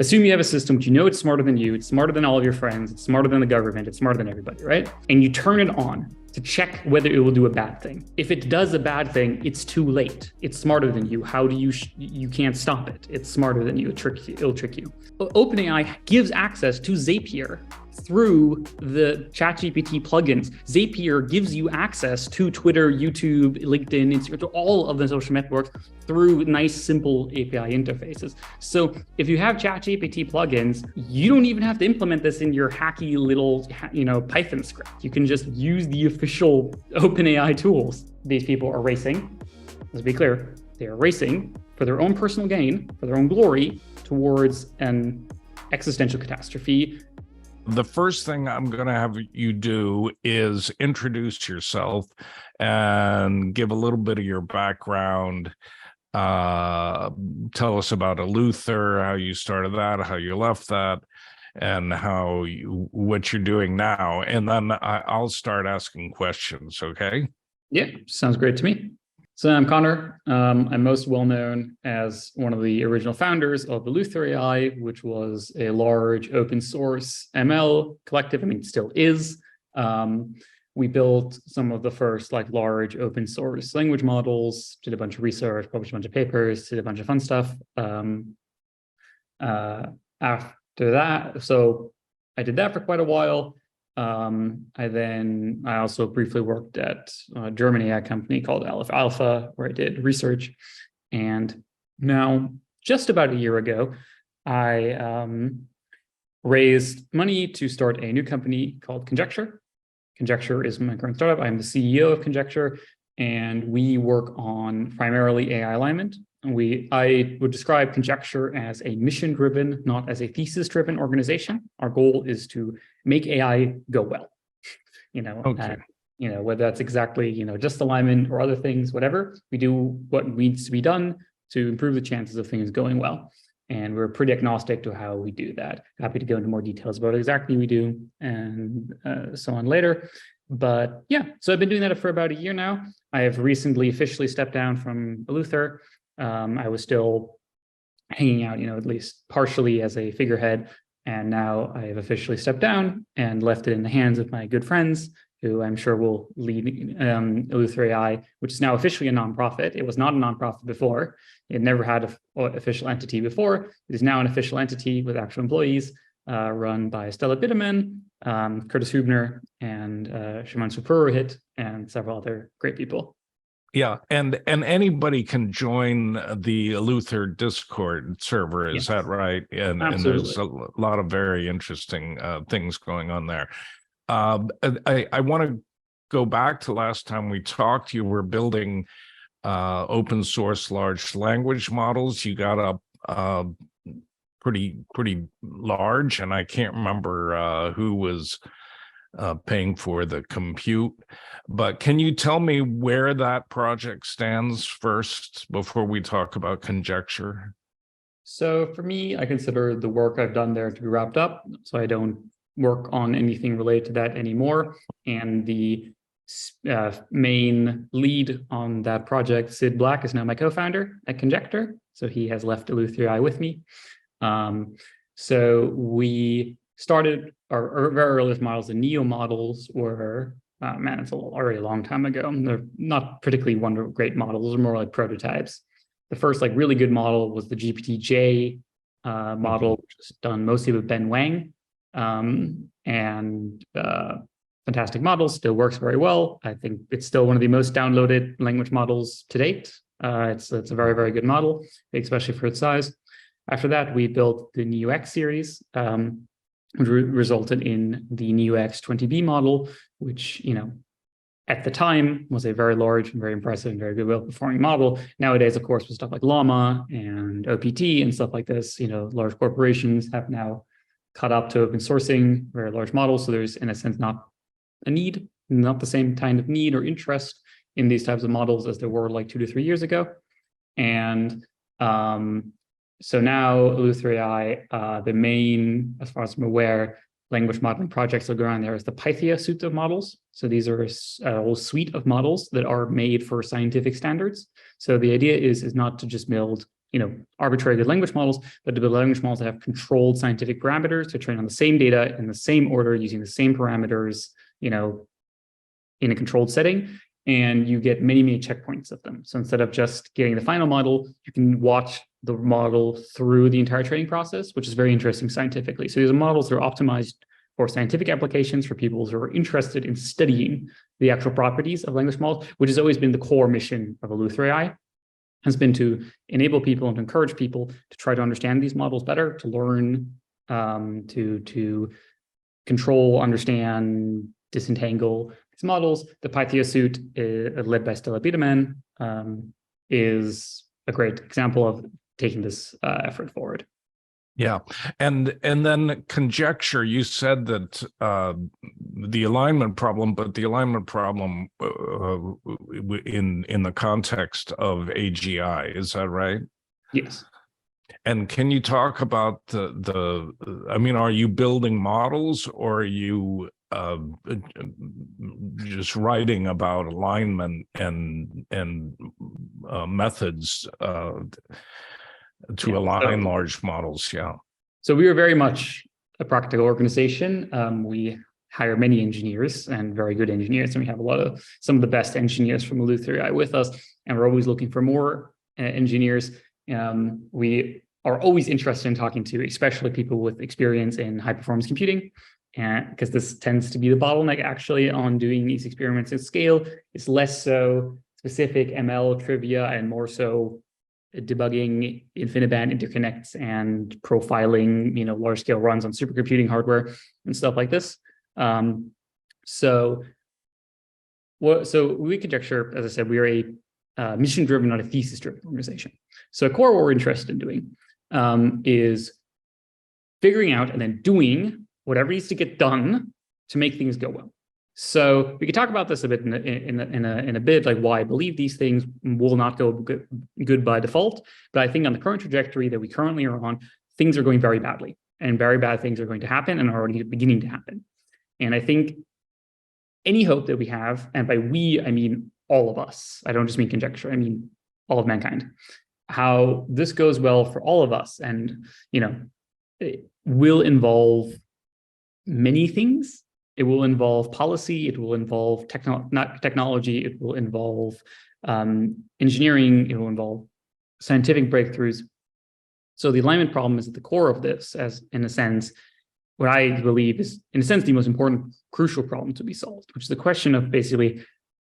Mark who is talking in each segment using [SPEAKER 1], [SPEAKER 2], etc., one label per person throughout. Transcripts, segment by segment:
[SPEAKER 1] Assume you have a system which you know it's smarter than you, it's smarter than all of your friends, it's smarter than the government, it's smarter than everybody, right? And you turn it on to check whether it will do a bad thing. If it does a bad thing, it's too late. It's smarter than you. How do you can't stop it. It's smarter than you. It'll trick you. OpenAI gives access to Zapier through the ChatGPT plugins. Zapier gives you access to Twitter, YouTube, LinkedIn, Instagram, to all of the social networks through nice, simple API interfaces. So if you have ChatGPT plugins, you don't even have to implement this in your hacky little, Python script. You can just use the official OpenAI tools. These people are racing. Let's be clear. They are racing for their own personal gain, for their own glory, towards an existential catastrophe.
[SPEAKER 2] The first thing I'm going to have you do is introduce yourself and give a little bit of your background. Tell us about Eleuther, how you started that, how you left that, and what you're doing now. And then I'll start asking questions, okay?
[SPEAKER 1] Yeah, sounds great to me. So I'm Connor. I'm most well known as one of the original founders of EleutherAI, which was a large open source ML collective. I mean, it still is. We built some of the first large open source language models, did a bunch of research, published a bunch of papers, did a bunch of fun stuff. After that, so I did that for quite a while. I also briefly worked at a German AI company called Alpha, where I did research. And now, just about a year ago, I raised money to start a new company called Conjecture. Conjecture is my current startup. I'm the CEO of Conjecture, and we work on primarily AI alignment. I would describe Conjecture as a mission-driven, not as a thesis-driven organization. Our goal is to make AI go well.
[SPEAKER 2] Okay.
[SPEAKER 1] Whether that's exactly, just alignment or other things, whatever, we do what needs to be done to improve the chances of things going well. And we're pretty agnostic to how we do that. Happy to go into more details about exactly what we do and so on later. But yeah, so I've been doing that for about a year now. I have recently officially stepped down from Eleuther. I was still hanging out, at least partially as a figurehead. And now I have officially stepped down and left it in the hands of my good friends, who I'm sure will lead EleutherAI, which is now officially a nonprofit. It was not a nonprofit before. It never had an official entity before. It is now an official entity with actual employees, run by Stella Bitterman, Curtis Hubner, and Shimon Supurohit, and several other great people.
[SPEAKER 2] Yeah, and anybody can join the Eleuther Discord server, is that right? And there's a lot of very interesting things going on there. I want to go back to last time we talked. You were building open source large language models. You got up pretty large, and I can't remember who was paying for the compute. But can you tell me where that project stands first before we talk about Conjecture?
[SPEAKER 1] So for me, I consider the work I've done there to be wrapped up. So I don't work on anything related to that anymore. And the main lead on that project, Sid Black, is now my co-founder at Conjecture. So he has left EleutherAI with me. So we started our very earliest models. The Neo models were, it's already a long time ago. They're not particularly great models. Those are more like prototypes. The first really good model was the GPT-J model, which was done mostly with Ben Wang. Fantastic model, still works very well. I think it's still one of the most downloaded language models to date. It's a very, very good model, especially for its size. After that, we built the NeoX series, which resulted in the NeoX 20B model, which, at the time was a very large and very impressive and very good, well-performing model. Nowadays, of course, with stuff like Llama and OPT and stuff like this, large corporations have now caught up to open sourcing very large models. So there's, in a sense, not the same kind of need or interest in these types of models as there were 2 to 3 years ago. And so now EleutherAI, the main, as far as I'm aware, language modeling projects that go around there is the Pythia suite of models. So these are a whole suite of models that are made for scientific standards. So the idea is not to just build arbitrary good language models, but to build language models that have controlled scientific parameters to train on the same data in the same order using the same parameters, in a controlled setting, and you get many, many checkpoints of them. So instead of just getting the final model, you can watch the model through the entire training process, which is very interesting scientifically. So these are models that are optimized for scientific applications for people who are interested in studying the actual properties of language models, which has always been the core mission of EleutherAI, has been to enable people and to encourage people to try to understand these models better, to learn, to control, understand, disentangle these models. The Pythia suite, led by Stella Biederman, is a great example of taking this effort forward.
[SPEAKER 2] Yeah, and then conjecture. You said that the alignment problem, but the alignment problem in the context of AGI, is that right?
[SPEAKER 1] Yes.
[SPEAKER 2] And can you talk about I mean, are you building models, or are you just writing about alignment and methods to align large models? Yeah.
[SPEAKER 1] So we are very much a practical organization. We hire many engineers and very good engineers, and we have some of the best engineers from EleutherAI with us, and we're always looking for more engineers. We are always interested in talking to, especially people with experience in high performance computing, and because this tends to be the bottleneck actually on doing these experiments at scale. It's less so specific ML trivia and more so debugging InfiniBand interconnects and profiling, large scale runs on supercomputing hardware and stuff like this. So we conjecture, as I said, we are a mission-driven, not a thesis-driven organization. So core what we're interested in doing is figuring out and then doing whatever needs to get done to make things go well. So we could talk about this a bit in a bit, like why I believe these things will not go good by default. But I think on the current trajectory that we currently are on, things are going very badly, and very bad things are going to happen and are already beginning to happen. And I think any hope that we have, and by we, I mean all of us, I don't just mean conjecture, I mean all of mankind, how this goes well for all of us, and it will involve many things. It will involve policy, it will involve technology, it will involve engineering, it will involve scientific breakthroughs. So the alignment problem is at the core of this, as in a sense, what I believe is, in a sense, the most important, crucial problem to be solved, which is the question of basically,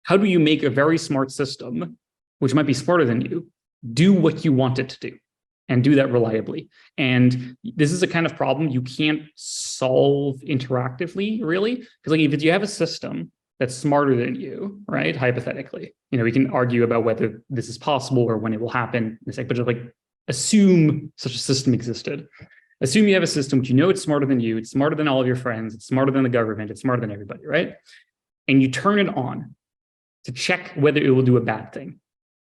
[SPEAKER 1] how do you make a very smart system, which might be smarter than you, do what you want it to do, and do that reliably? And this is a kind of problem you can't solve interactively, really, because like if you have a system that's smarter than you, right, hypothetically, we can argue about whether this is possible or when it will happen, but just like assume such a system existed. Assume you have a system which it's smarter than you, it's smarter than all of your friends, it's smarter than the government, it's smarter than everybody, right? And you turn it on to check whether it will do a bad thing.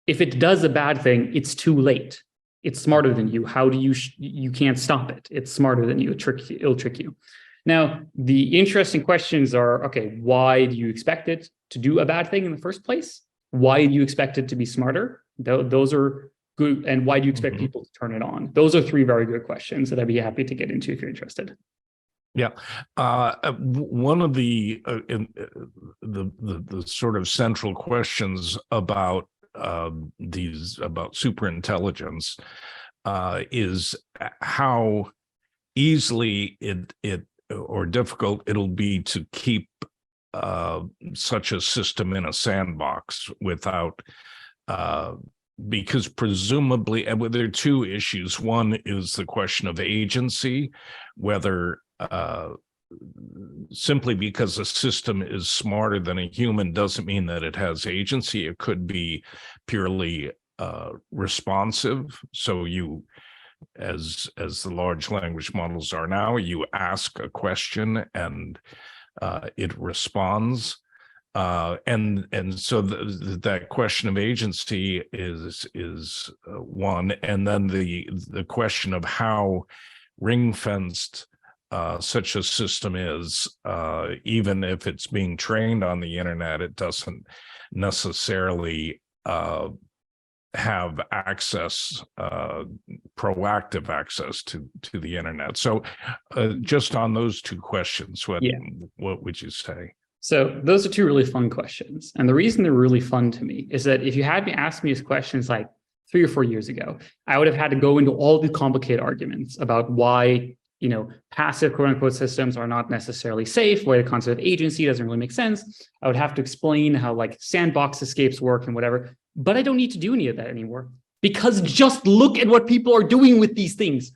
[SPEAKER 1] If it does a bad thing, it's too late. It's smarter than you. How do you can't stop it. It's smarter than you. It'll trick you. Now, the interesting questions are, okay, why do you expect it to do a bad thing in the first place? Why do you expect it to be smarter? Those are good. And why do you expect people to turn it on? Those are three very good questions that I'd be happy to get into if you're interested.
[SPEAKER 2] Yeah, one of the sort of central questions about superintelligence is how easily it or difficult it'll be to keep such a system in a sandbox without because presumably, and there are two issues. One is the question of agency, whether simply because a system is smarter than a human doesn't mean that it has agency. It could be purely responsive. So you, as the large language models are now, you ask a question and it responds. And so that question of agency is one, and then the question of how ring-fenced such a system is, even if it's being trained on the internet, it doesn't necessarily have access, proactive access to the internet. So just on those two questions, what would you say?
[SPEAKER 1] So those are two really fun questions. And the reason they're really fun to me is that if you had me ask me these questions like 3 or 4 years ago, I would have had to go into all these complicated arguments about why, passive quote unquote systems are not necessarily safe, why the concept of agency doesn't really make sense. I would have to explain how like sandbox escapes work and whatever, but I don't need to do any of that anymore because just look at what people are doing with these things.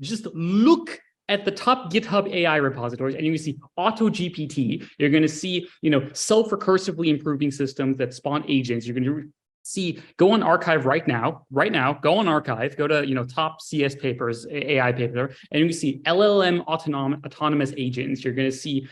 [SPEAKER 1] Just look at the top GitHub AI repositories, and you can see AutoGPT. You're going to see, self-recursively improving systems that spawn agents. You're going to see, go on archive right now, go on archive, go to, top CS papers, AI paper, and you can see LLM autonomous agents. You're going to see,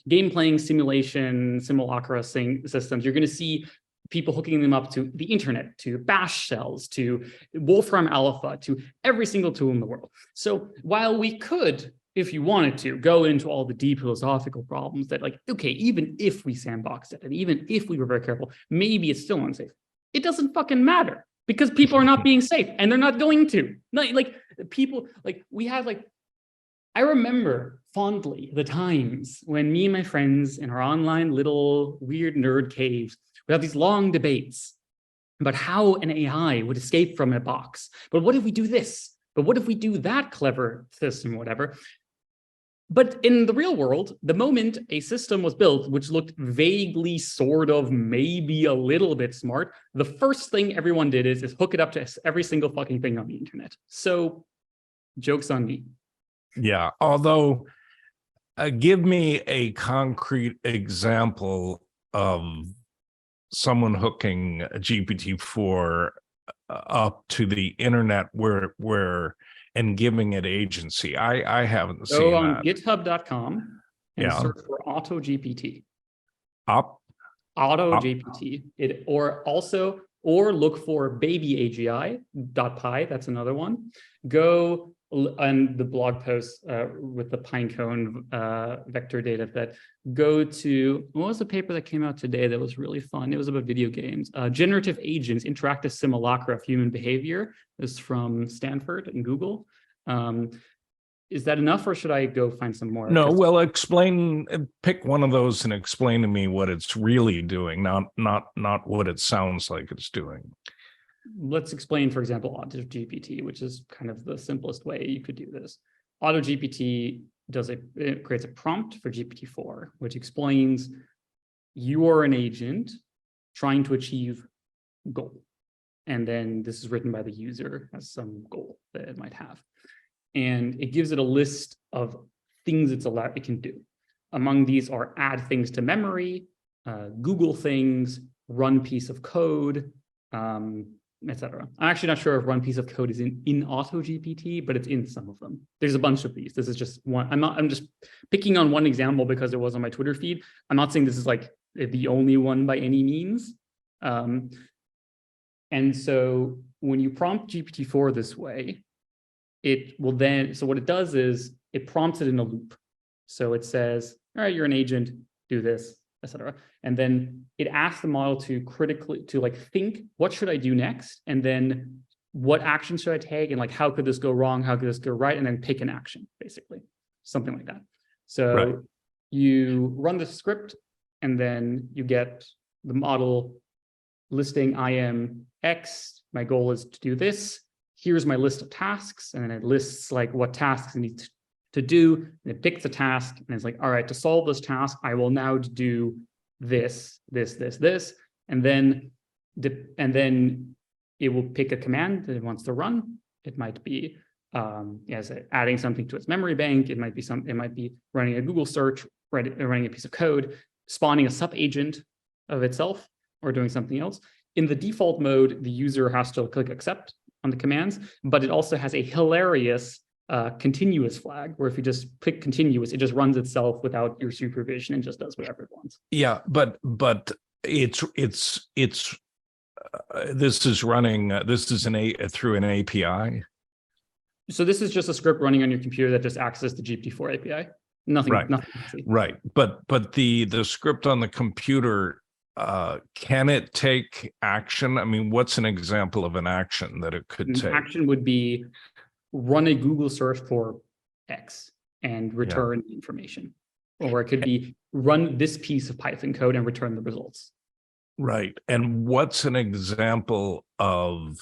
[SPEAKER 1] game playing simulation, simulacra systems. You're going to see people hooking them up to the internet, to bash shells, to Wolfram Alpha, to every single tool in the world. So while we could, if you wanted to, go into all the deep philosophical problems that like, okay, even if we sandboxed it, and even if we were very careful, maybe it's still unsafe. It doesn't fucking matter because people are not being safe and they're not going to. I remember fondly the times when me and my friends in our online little weird nerd caves would have these long debates about how an AI would escape from a box. But what if we do this? But what if we do that clever system, whatever? But in the real world, the moment a system was built, which looked vaguely, sort of, maybe a little bit smart, the first thing everyone did is hook it up to every single fucking thing on the internet. So, joke's on me.
[SPEAKER 2] Yeah, although, give me a concrete example of someone hooking a GPT-4 up to the internet and giving it agency. I haven't seen that.
[SPEAKER 1] Go on github.com and search for AutoGPT. AutoGPT. Or look for babyagi.py. That's another one. Go on the blog post with the pinecone vector data that go to, what was the paper that came out today that was really fun? It was about video games. Generative Agents, Interactive Simulacra of Human Behavior. This is from Stanford and Google. Is that enough or should I go find some more?
[SPEAKER 2] No, well, pick one of those and explain to me what it's really doing, not what it sounds like it's doing.
[SPEAKER 1] Let's explain, for example, AutoGPT, which is kind of the simplest way you could do this. AutoGPT it creates a prompt for GPT-4, which explains you are an agent trying to achieve goal. And then this is written by the user as some goal that it might have. And it gives it a list of things it can do. Among these are add things to memory, Google things, run piece of code, etc. I'm actually not sure if run piece of code is in AutoGPT, but it's in some of them. There's a bunch of these. This is just one. I'm just picking on one example because it was on my Twitter feed. I'm not saying this is like the only one by any means. And so when you prompt GPT-4 this way, it will then, so what it does is it prompts it in a loop. So it says, all right, you're an agent, do this, etc. And then it asks the model to think, what should I do next? And then what action should I take? And like, how could this go wrong? How could this go right? And then pick an action, basically, something like that. So you run the script and then you get the model listing, I am X, my goal is to do this. Here's my list of tasks. And then it lists like what tasks it needs to do. And it picks a task and it's like, all right, to solve this task, I will now do this, and then it will pick a command that it wants to run. It might be adding something to its memory bank. It might be running a Google search, running a piece of code, spawning a sub agent of itself, or doing something else. In the default mode, the user has to click accept on the commands, but it also has a hilarious continuous flag, where if you just click continuous, it just runs itself without your supervision and just does whatever it wants.
[SPEAKER 2] Yeah, but this is running. This is through an API.
[SPEAKER 1] So this is just a script running on your computer that just accesses the GPT-4 API. Nothing.
[SPEAKER 2] Right.
[SPEAKER 1] Nothing.
[SPEAKER 2] Right. But the script on the computer can it take action? I mean, what's an example of an action that it could take?
[SPEAKER 1] Action would be run a Google search for X and return information. Or it could be run this piece of Python code and return the results.
[SPEAKER 2] Right. And what's an example of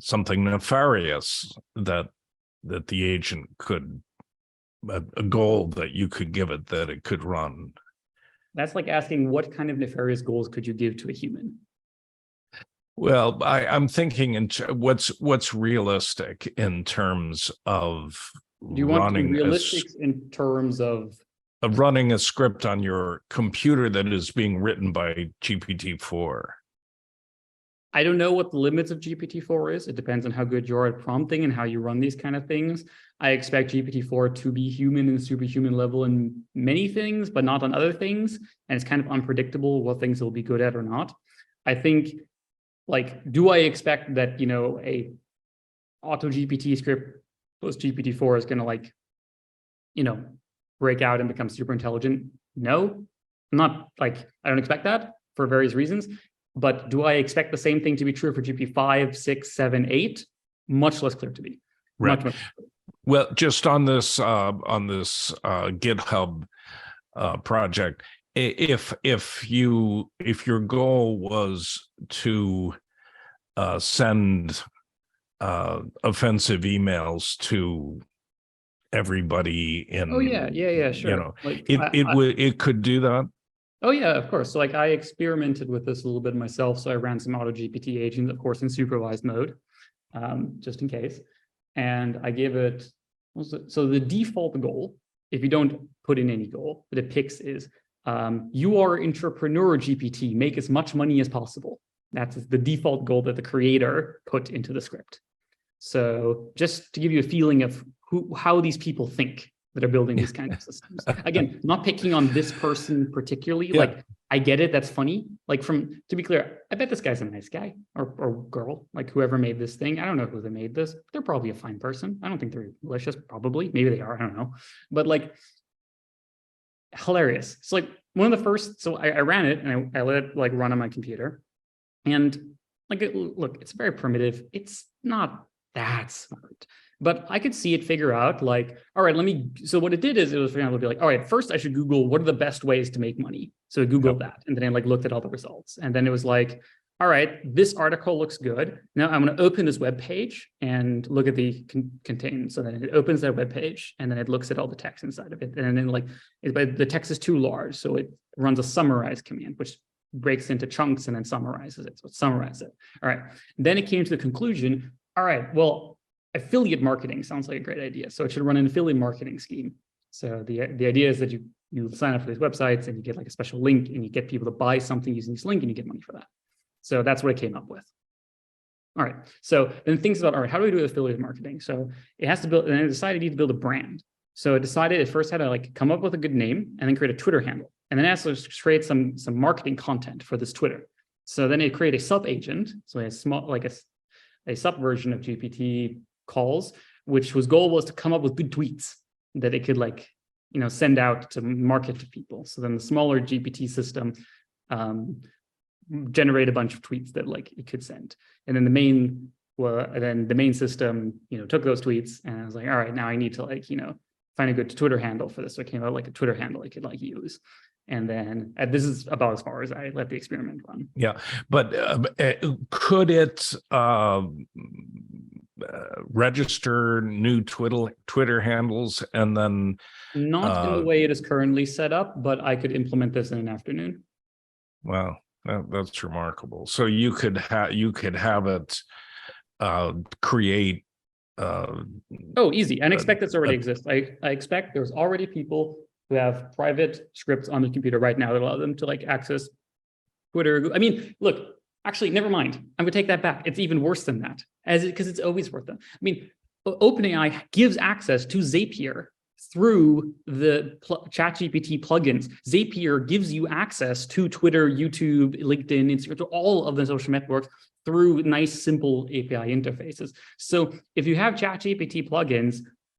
[SPEAKER 2] something nefarious that the agent could, a goal that you could give it that it could run?
[SPEAKER 1] That's like asking what kind of nefarious goals could you give to a human?
[SPEAKER 2] Well, I'm thinking in what's realistic in terms of
[SPEAKER 1] Do you want to be realistic in terms of
[SPEAKER 2] running a script on your computer that is being written by GPT-4?
[SPEAKER 1] I don't know what the limits of GPT-4 is. It depends on how good you're at prompting and how you run these kind of things. I expect GPT-4 to be human and superhuman level in many things, but not on other things. And it's kind of unpredictable what things it'll be good at or not. I think, like, do I expect that, you know, a AutoGPT script plus GPT-4 is going to, like, you know, break out and become super intelligent? No, I'm not, like, I don't expect that for various reasons. But do I expect the same thing to be true for GP5, 6, 7, 8? Much less clear to me.
[SPEAKER 2] Right. Much. Well, just on this GitHub project, if your goal was to send offensive emails to everybody in,
[SPEAKER 1] sure.
[SPEAKER 2] You know,
[SPEAKER 1] like,
[SPEAKER 2] it could do that.
[SPEAKER 1] Oh yeah, of course. So, like, I experimented with this a little bit myself. So I ran some AutoGPT agents, of course, in supervised mode, just in case. And I gave it, so the default goal, if you don't put in any goal, that it picks is, you are entrepreneur GPT, make as much money as possible. That's the default goal that the creator put into the script. So just to give you a feeling of how these people think that are building these kinds of systems. Again, not picking on this person particularly. Yeah. Like, I get it, that's funny. Like, to be clear, I bet this guy's a nice guy or girl, like whoever made this thing. I don't know who they made this. They're probably a fine person. I don't think they're malicious, probably. Maybe they are, I don't know. But, like, hilarious. It's like one of the first, so I ran it and I let it, like, run on my computer. And, like, look, it's very primitive. It's not that smart. But I could see it figure out, like, all right, so what it did is it was, for example, be like, all right, first I should Google what are the best ways to make money. So it Googled that, and then it, like, looked at all the results. And then it was like, all right, this article looks good. Now I'm going to open this web page and look at the content. So then it opens that web page, and then it looks at all the text inside of it. And then, like, the text is too large, so it runs a summarize command, which breaks into chunks and then summarizes it. So it summarizes it. All right. Then it came to the conclusion, all right, well, affiliate marketing sounds like a great idea. So it should run an affiliate marketing scheme. So the idea is that you sign up for these websites and you get, like, a special link and you get people to buy something using this link and you get money for that. So that's what it came up with. All right. So then thinks about, all right, how do we do affiliate marketing? So it has to build, and it decided it needed to build a brand. So it decided it first had to, like, come up with a good name and then create a Twitter handle. And then it has to create some marketing content for this Twitter. So then it created a sub agent. So a small, like a sub version of GPT calls, which goal was to come up with good tweets that it could, like, you know, send out to market to people. So then the smaller GPT system generate a bunch of tweets that, like, it could send. And then the main system, you know, took those tweets and I was like, all right, now I need to, like, you know, find a good Twitter handle for this. So it came out, like, a Twitter handle I could, like, use. And then this is about as far as I let the experiment run.
[SPEAKER 2] Yeah, but could it register new Twitter handles and then?
[SPEAKER 1] Not in the way it is currently set up, but I could implement this in an afternoon.
[SPEAKER 2] Wow, that's remarkable. So you could have it create.
[SPEAKER 1] Easy. And expect this already exists. I expect there's already people who have private scripts on the computer right now that allow them to, like, access Twitter. I mean, look, actually, never mind. I'm gonna take that back. It's even worse than that, because it's always worth it. I mean, OpenAI gives access to Zapier through the ChatGPT plugins. Zapier gives you access to Twitter, YouTube, LinkedIn, Instagram, to all of the social networks through nice, simple API interfaces. So if you have ChatGPT plugins,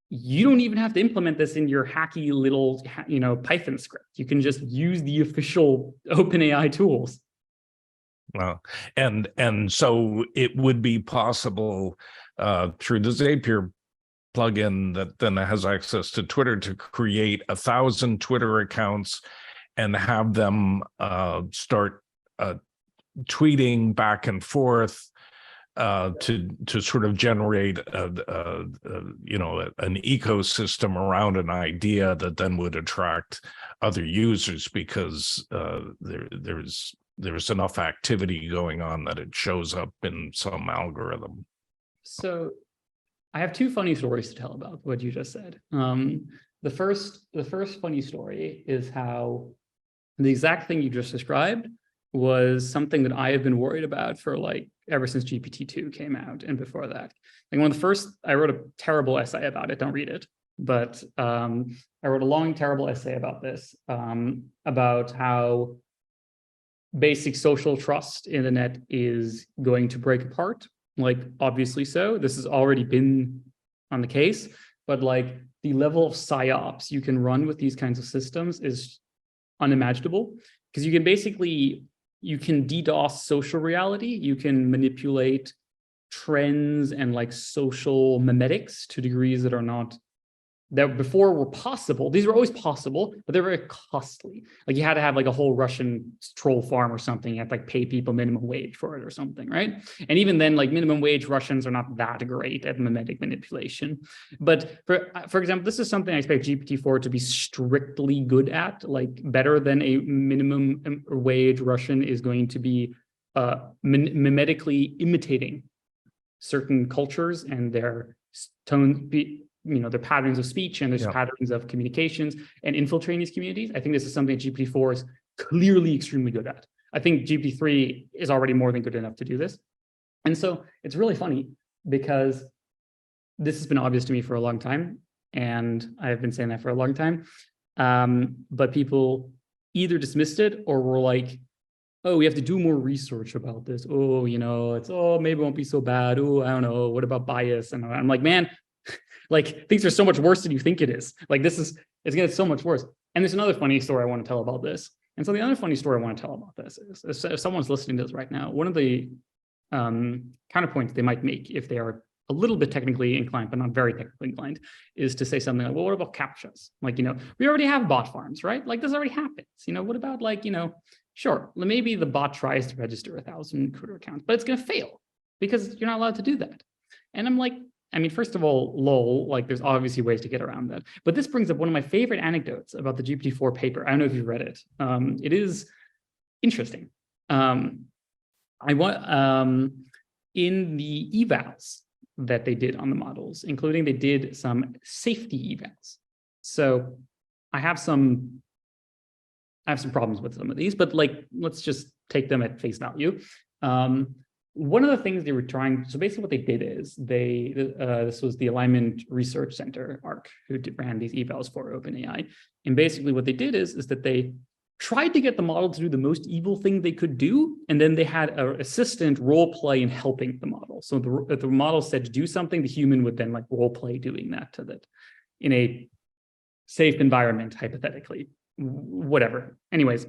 [SPEAKER 1] you don't even have to implement this in your hacky little, Python script. You can just use the official OpenAI tools.
[SPEAKER 2] Well, and so it would be possible through the Zapier plugin that then has access to Twitter to create 1,000 Twitter accounts and have them start tweeting back and forth to sort of generate an ecosystem around an idea that then would attract other users, because there's enough activity going on that it shows up in some algorithm.
[SPEAKER 1] So I have two funny stories to tell about what you just said. The first funny story is how the exact thing you just described was something that I have been worried about for ever since GPT-2 came out and before that. One of the first, I wrote a terrible essay about it, don't read it, but I wrote a long, terrible essay about this, about how basic social trust in the net is going to break apart. Obviously so. This has already been on the case, but the level of psyops you can run with these kinds of systems is unimaginable, because you can DDoS social reality. You can manipulate trends and social memetics to degrees that before were possible. These were always possible, but they're very costly. You had to have a whole Russian troll farm or something. You had to pay people minimum wage for it or something, right? And even then, minimum wage Russians are not that great at memetic manipulation. But for example, this is something I expect GPT-4 to be strictly good at, better than a minimum wage Russian is going to be memetically imitating certain cultures and their tone, their patterns of speech and their patterns of communications and infiltrating these communities. I think this is something GPT-4 is clearly extremely good at. I think GPT-3 is already more than good enough to do this. And so it's really funny because this has been obvious to me for a long time, and I've been saying that for a long time. But people either dismissed it or were like, oh, we have to do more research about this. Oh, maybe it won't be so bad. Oh, I don't know. What about bias? And I'm like, man, things are so much worse than you think it is. It's gonna get so much worse. And there's another funny story I want to tell about this. And so the other funny story I want to tell about this is, if someone's listening to this right now, one of the counterpoints they might make, if they are a little bit technically inclined, but not very technically inclined, is to say something like, well, what about CAPTCHAs? We already have bot farms, right? This already happens. What about sure, maybe the bot tries to register 1,000 Twitter accounts, but it's gonna fail because you're not allowed to do that. And I'm like, first of all, lol, there's obviously ways to get around that. But this brings up one of my favorite anecdotes about the GPT-4 paper. I don't know if you've read it. It is interesting. In the evals that they did on the models, including they did some safety evals. So I have some problems with some of these, but let's just take them at face value. One of the things they were trying, so basically what they did is this was the Alignment Research Center, ARC, who ran these evals for OpenAI. And basically what they did is that they tried to get the model to do the most evil thing they could do. And then they had an assistant role play in helping the model. So if the model said to do something, the human would then role play doing that to that in a safe environment, hypothetically, whatever. Anyways,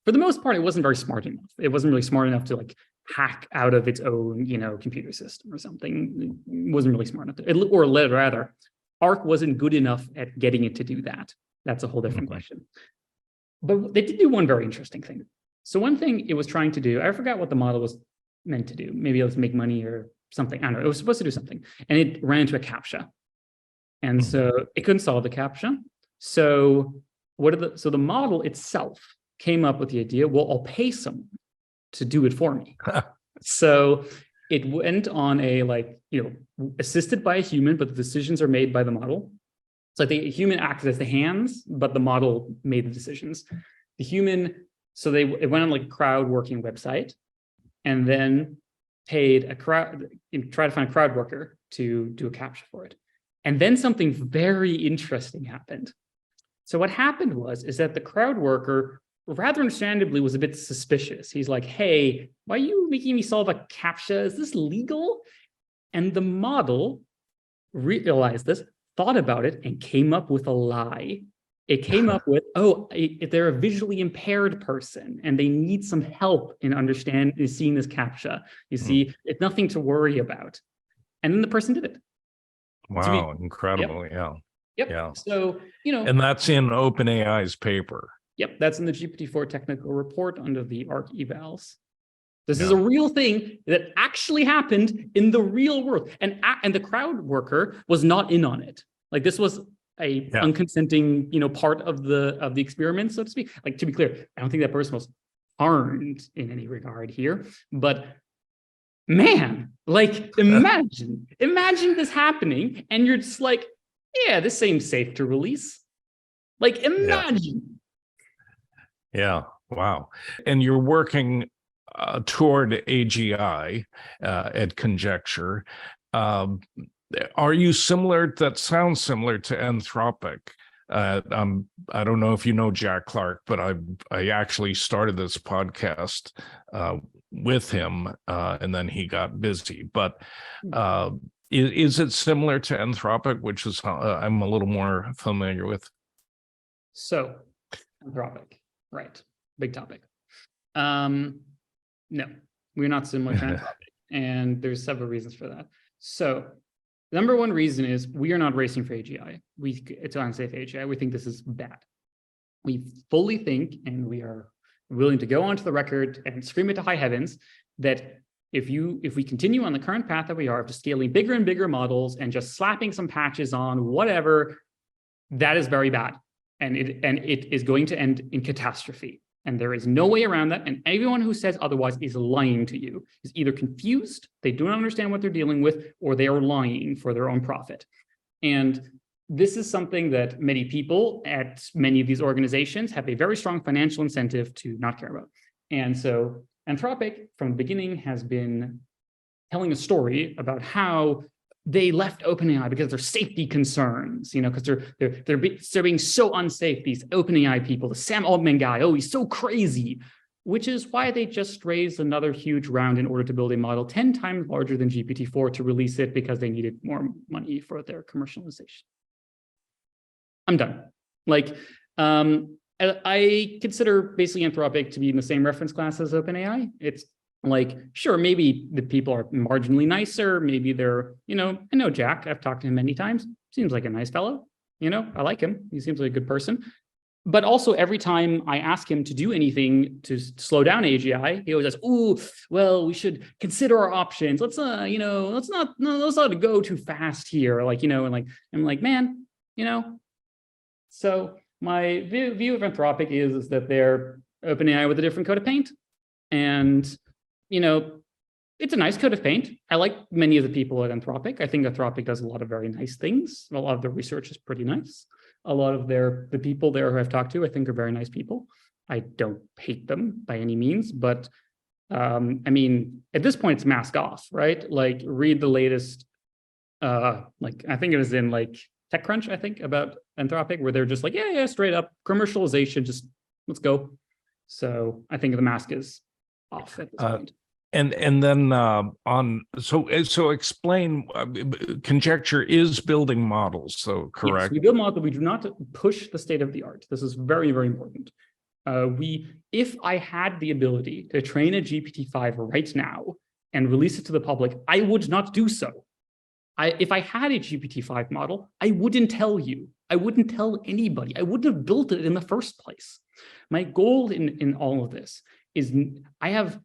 [SPEAKER 1] for the most part, it wasn't very smart enough. It wasn't really smart enough to hack out of its own, computer system or something. It wasn't really smart enough to, or rather, ARC wasn't good enough at getting it to do that. That's a whole different question. But they did do one very interesting thing. So one thing it was trying to do, I forgot what the model was meant to do. Maybe it was make money or something. I don't know. It was supposed to do something. And it ran into a CAPTCHA. And so it couldn't solve the CAPTCHA. So the model itself came up with the idea, well, I'll pay someone to do it for me. So it went on a assisted by a human, but the decisions are made by the model. So the human acted as the hands, but the model made the decisions. The human, so it went on a crowd working website, and then paid a crowd, try to find a crowd worker to do a CAPTCHA for it. And then something very interesting happened. So what happened is that the crowd worker, rather understandably, was a bit suspicious. He's like, hey, why are you making me solve a CAPTCHA? Is this legal? And the model realized this, thought about it, and came up with a lie. It came up with, if they're a visually impaired person and they need some help in seeing this CAPTCHA. You see, it's nothing to worry about. And then the person did it.
[SPEAKER 2] Wow, incredible.
[SPEAKER 1] Yep.
[SPEAKER 2] Yeah.
[SPEAKER 1] So,
[SPEAKER 2] and that's in OpenAI's paper.
[SPEAKER 1] Yep, that's in the GPT-4 technical report under the ARC evals. This is a real thing that actually happened in the real world. And the crowd worker was not in on it. Like, this was a unconsenting, part of the experiment, so to speak. Like, to be clear, I don't think that person was harmed in any regard here, but man, like, imagine this happening, and you're just like, yeah, this seems safe to release. Like, imagine.
[SPEAKER 2] Yeah. Wow. And you're working toward AGI at Conjecture. Are you similar? That sounds similar to Anthropic. I don't know if you know Jack Clark, but I actually started this podcast with him, and then he got busy. But is it similar to Anthropic, which is I'm a little more familiar with?
[SPEAKER 1] So, Anthropic, right? Big topic. No, we're not similar to Anthropic, and there's several reasons for that. So, the number one reason is we are not racing for AGI. It's unsafe AGI. We think this is bad. We fully think, and we are willing to go onto the record and scream it to high heavens, that if we continue on the current path that we are, just scaling bigger and bigger models and just slapping some patches on whatever, that is very bad, and it is going to end in catastrophe. And there is no way around that. And everyone who says otherwise is lying to you, is either confused, they do not understand what they're dealing with, or they are lying for their own profit. And this is something that many people at many of these organizations have a very strong financial incentive to not care about. And so Anthropic, from the beginning, has been telling a story about how they left OpenAI because of their safety concerns, because they're being so unsafe, these OpenAI people, the Sam Altman guy, he's so crazy, which is why they just raised another huge round in order to build a model 10 times larger than GPT-4 to release it, because they needed more money for their commercialization. I'm done. Like, I consider basically Anthropic to be in the same reference class as OpenAI. It's like, sure, maybe the people are marginally nicer. Maybe they're, I know Jack. I've talked to him many times. Seems like a nice fellow. I like him. He seems like a good person. But also, every time I ask him to do anything to slow down AGI, he always says, "Ooh, well, we should consider our options. Let's not go too fast here." Like, and like, I'm like, man, So my view of Anthropic is that they're OpenAI with a different coat of paint, and it's a nice coat of paint. I like many of the people at Anthropic. I think Anthropic does a lot of very nice things. A lot of the research is pretty nice. A lot of the people there who I've talked to, I think, are very nice people. I don't hate them by any means, but at this point, it's mask off, right? Like, read the latest, I think it was in TechCrunch, I think, about Anthropic, where they're just like, yeah, straight up commercialization, just let's go. So I think the mask is off at this point.
[SPEAKER 2] And then so explain, Conjecture is building models, so correct?
[SPEAKER 1] Yes, we build models. We do not push the state of the art. This is very, very important. If I had the ability to train a GPT-5 right now and release it to the public, I would not do so. If I had a GPT-5 model, I wouldn't tell you. I wouldn't tell anybody. I wouldn't have built it in the first place. My goal in all of this is I have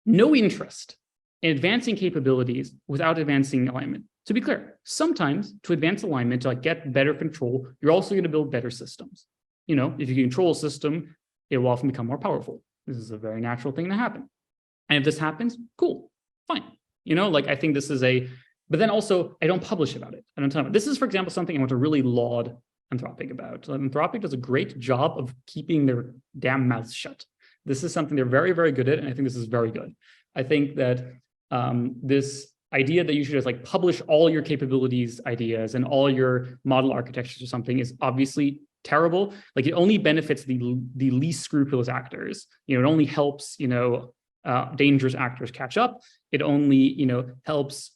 [SPEAKER 1] no interest in advancing capabilities without advancing alignment. To be clear, sometimes to advance alignment, to get better control, you're also going to build better systems. If you control a system, it will often become more powerful. This is a very natural thing to happen. And if this happens, cool, fine. I think this is but then also I don't publish about it. I don't tell them. This is, for example, something I want to really laud Anthropic about. Anthropic does a great job of keeping their damn mouths shut. This is something they're very, very good at, and I think this is very good. I think that this idea that you should just publish all your capabilities ideas and all your model architectures or something is obviously terrible. It only benefits the least scrupulous actors. It only helps dangerous actors catch up. It only helps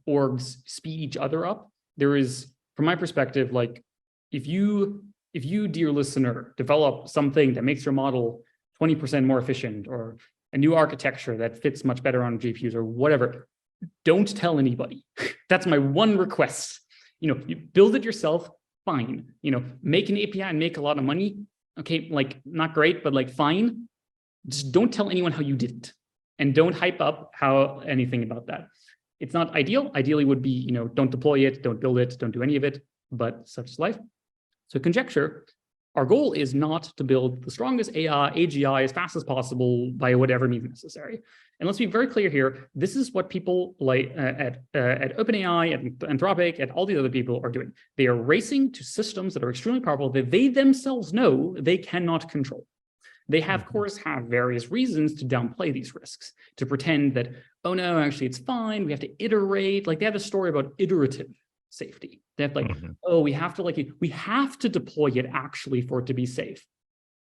[SPEAKER 1] orgs speed each other up. there is, from my perspective, like if you, dear listener, develop something that makes your model 20% more efficient, or a new architecture that fits much better on GPUs or whatever, don't tell anybody. That's my one request. You build it yourself, fine. Make an API and make a lot of money. Okay, like not great, but like fine. Just don't tell anyone how you did it, and don't hype up anything about that. It's not ideal. Ideally would be, don't deploy it, don't build it, don't do any of it, but such is life. So Conjecture, our goal is not to build the strongest AGI as fast as possible by whatever means necessary. And let's be very clear here, this is what people like at OpenAI, at Anthropic, at all the other people are doing. They are racing to systems that are extremely powerful that they themselves know they cannot control. They have, of course, have various reasons to downplay these risks, to pretend that, oh no, actually it's fine, we have to iterate. Like they have a story about iterative safety. They have like, oh, we have to deploy it actually for it to be safe.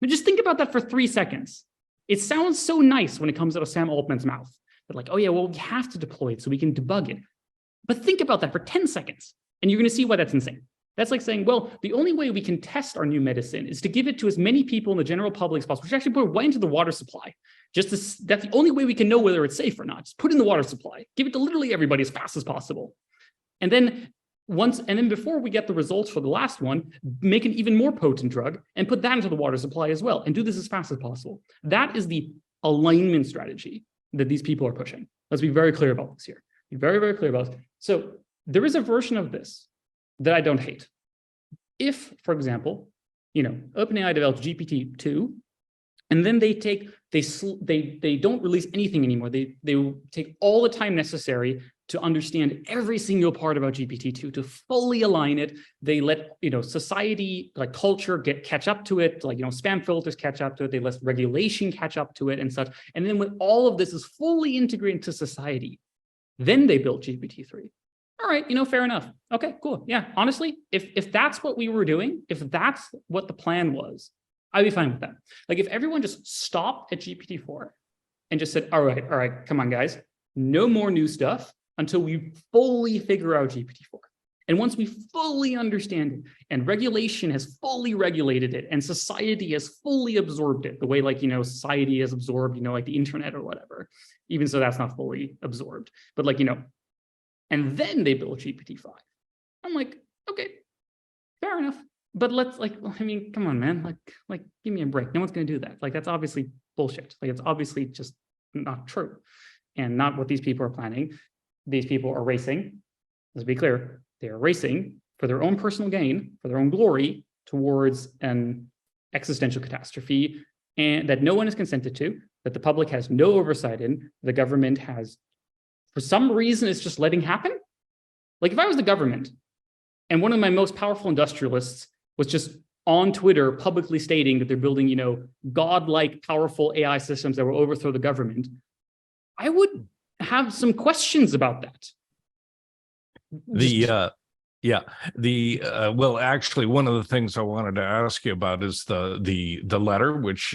[SPEAKER 1] But just think about that for 3 seconds. It sounds so nice when it comes out of Sam Altman's mouth. But like, oh yeah, well, we have to deploy it so we can debug it. But think about that for 10 seconds, and you're going to see why that's insane. That's like saying, well, the only way we can test our new medicine is to give it to as many people in the general public as possible. We should actually put it right into the water supply. That's the only way we can know whether it's safe or not. Just put it in the water supply. Give it to literally everybody as fast as possible. And then before we get the results for the last one, make an even more potent drug and put that into the water supply as well, and do this as fast as possible. That is the alignment strategy that these people are pushing. Let's be very clear about this here. Be very, very clear about it. So there is a version of this that I don't hate. If, for example, OpenAI develops GPT-2, and then they don't release anything anymore. They take all the time necessary to understand every single part about GPT-2, to fully align it. They let society, like culture, catch up to it, like spam filters catch up to it. They let regulation catch up to it and such. And then when all of this is fully integrated into society, then they built GPT-3. All right, fair enough. Okay, cool. Yeah, honestly, if that's what we were doing, if that's what the plan was, I'd be fine with that. Like if everyone just stopped at GPT-4 and just said, all right, come on, guys, no more new stuff until we fully figure out GPT-4. And once we fully understand it, and regulation has fully regulated it, and society has fully absorbed it, the way society has absorbed, like the internet or whatever, even so that's not fully absorbed. But and then they build GPT-5. I'm like, okay, fair enough. But let's come on, man, like give me a break. No one's going to do that. Like, that's obviously bullshit. Like, it's obviously just not true and not what these people are planning. These people are racing. Let's be clear. They are racing for their own personal gain, for their own glory, towards an existential catastrophe, and that no one is consented to, that the public has no oversight in, the government has, for some reason, it's just letting happen. Like if I was the government and one of my most powerful industrialists was just on Twitter publicly stating that they're building, godlike powerful AI systems that will overthrow the government, I would have some questions about that.
[SPEAKER 2] Well, actually, one of the things I wanted to ask you about is the letter which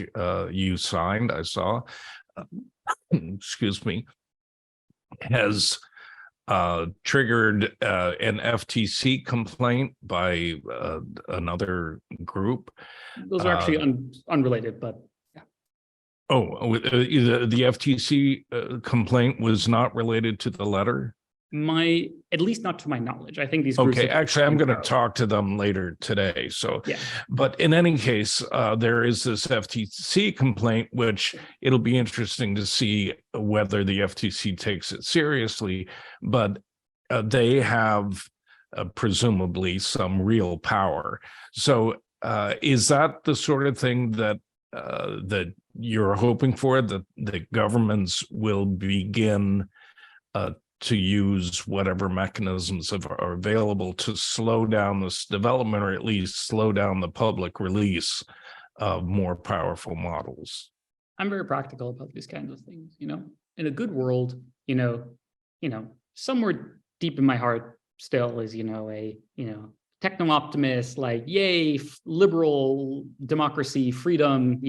[SPEAKER 2] you signed. I saw, excuse me, has triggered an FTC complaint by another group.
[SPEAKER 1] Those are actually unrelated, but yeah.
[SPEAKER 2] Oh, the FTC complaint was not related to the letter?
[SPEAKER 1] At least not to my knowledge. I think these groups.
[SPEAKER 2] Okay, actually, I'm going to talk to them later today. So,
[SPEAKER 1] yeah.
[SPEAKER 2] But in any case, there is this FTC complaint, which it'll be interesting to see whether the FTC takes it seriously. But they have presumably some real power. So, is that the sort of thing that you're hoping for? That the governments will begin to use whatever mechanisms are available to slow down this development, or at least slow down the public release of more powerful models?
[SPEAKER 1] I'm very practical about these kinds of things. In a good world, somewhere deep in my heart still is, a techno optimist, like, yay, liberal democracy, freedom,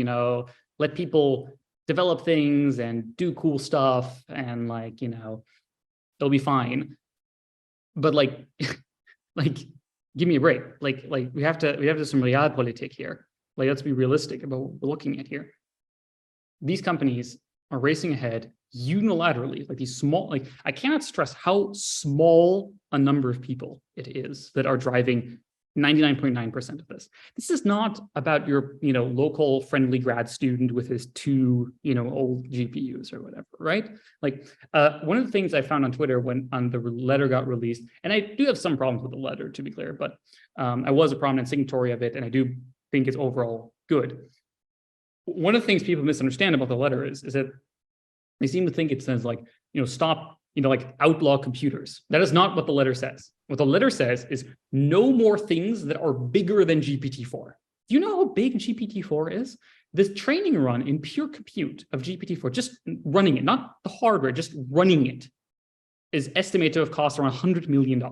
[SPEAKER 1] let people develop things and do cool stuff, and it'll be fine. But Like, give me a break. Like we have to do some realpolitik here. Like, let's be realistic about what we're looking at here. These companies are racing ahead unilaterally, like these small, like I cannot stress how small a number of people it is that are driving 99.9% of this. This is not about your, local friendly grad student with his 2, old GPUs or whatever, right? Like one of the things I found on Twitter when the letter got released, and I do have some problems with the letter, to be clear, but I was a prominent signatory of it, and I do think it's overall good. One of the things people misunderstand about the letter is that they seem to think it says like, stop, like outlaw computers. That is not what the letter says. What the letter says is no more things that are bigger than GPT-4. Do you know how big GPT-4 is? This training run in pure compute of GPT-4, just running it, not the hardware, just running it, is estimated to have cost around $100 million.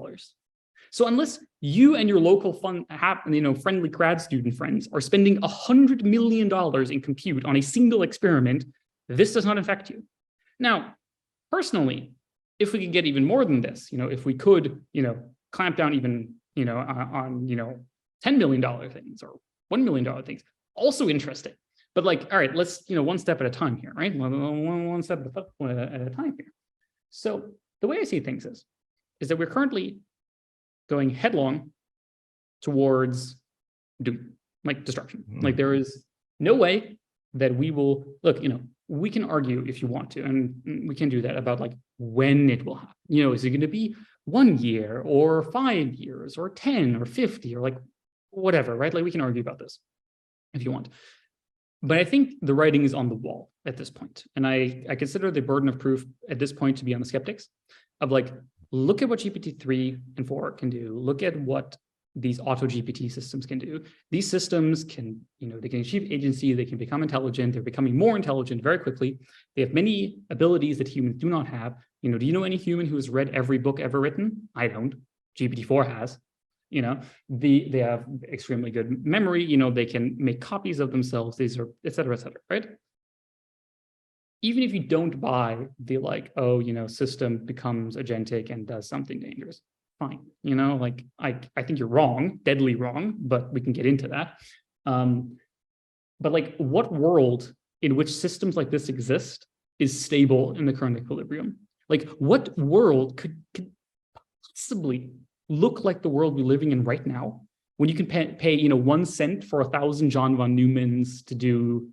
[SPEAKER 1] So unless you and your local friendly grad student friends are spending $100 million in compute on a single experiment, this does not affect you. Now, personally, if we could get even more than this, if we could, clamp down even, on, $10 million things or $1 million things, also interesting. But like, all right, let's, one step at a time here, right? One step at a time here. So the way I see things is that we're currently going headlong towards doom, like destruction. Like there is no way that we will, look, we can argue if you want to, and we can do that about like when it will happen. Is it going to be 1 year or 5 years or 10 or 50 or like whatever, right? Like we can argue about this if you want. But I think the writing is on the wall at this point. And I consider the burden of proof at this point to be on the skeptics of like, look at what GPT-3 and 4 can do. Look at what these AutoGPT systems can do. These systems can, they can achieve agency, they can become intelligent, they're becoming more intelligent very quickly. They have many abilities that humans do not have. Do you know any human who has read every book ever written? I don't. GPT-4 has. They have extremely good memory, they can make copies of themselves, these are, et cetera, right? Even if you don't buy the like, system becomes agentic and does something dangerous, fine. Like I think you're wrong, deadly wrong, but we can get into that. But like what world in which systems like this exist is stable in the current equilibrium? Like what world could possibly look like the world we're living in right now when you can pay 1 cent for 1,000 John von Neumanns to do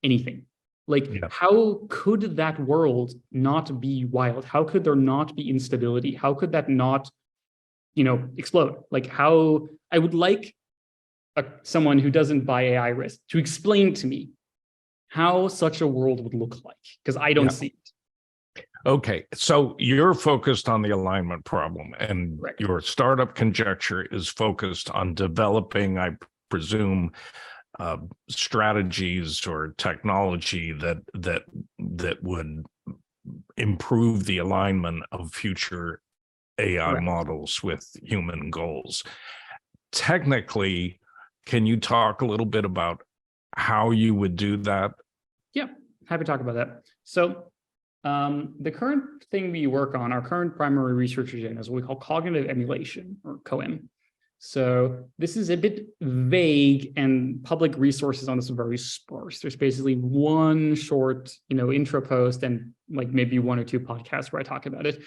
[SPEAKER 1] anything? Like, how could that world not be wild? How could there not be instability? How could that not, explode? Like how, I would like someone who doesn't buy AI risk to explain to me how such a world would look like, because I don't see it.
[SPEAKER 2] Okay, so you're focused on the alignment problem, and your startup conjecture is focused on developing, I presume, strategies or technology that would improve the alignment of future AI models with human goals. Technically, can you talk a little bit about how you would do that?
[SPEAKER 1] Yeah, happy to talk about that. So the current thing we work on, our current primary research agenda is what we call cognitive emulation, or CoEm. So this is a bit vague, and public resources on this are very sparse. There's basically one short, intro post and like maybe 1 or 2 podcasts where I talk about it.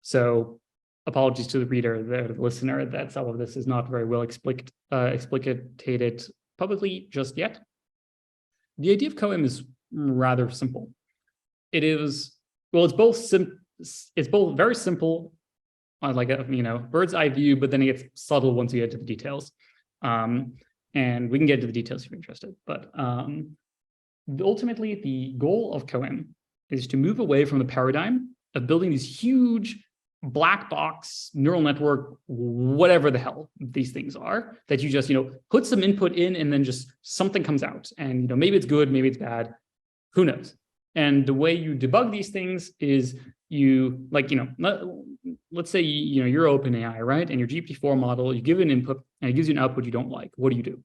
[SPEAKER 1] So apologies to the reader, the listener, that some of this is not very well explicated publicly just yet. The idea of CoEm is rather simple. It is, well, it's both very simple on like a bird's eye view, but then it gets subtle once you get to the details. And we can get to the details if you're interested. But ultimately, the goal of CoEm is to move away from the paradigm of building these huge black box neural network, whatever the hell these things are, that you just put some input in and then just something comes out. And maybe it's good, maybe it's bad, who knows? And the way you debug these things is you let's say you're OpenAI, right? And your GPT-4 model, you give it an input and it gives you an output you don't like. What do?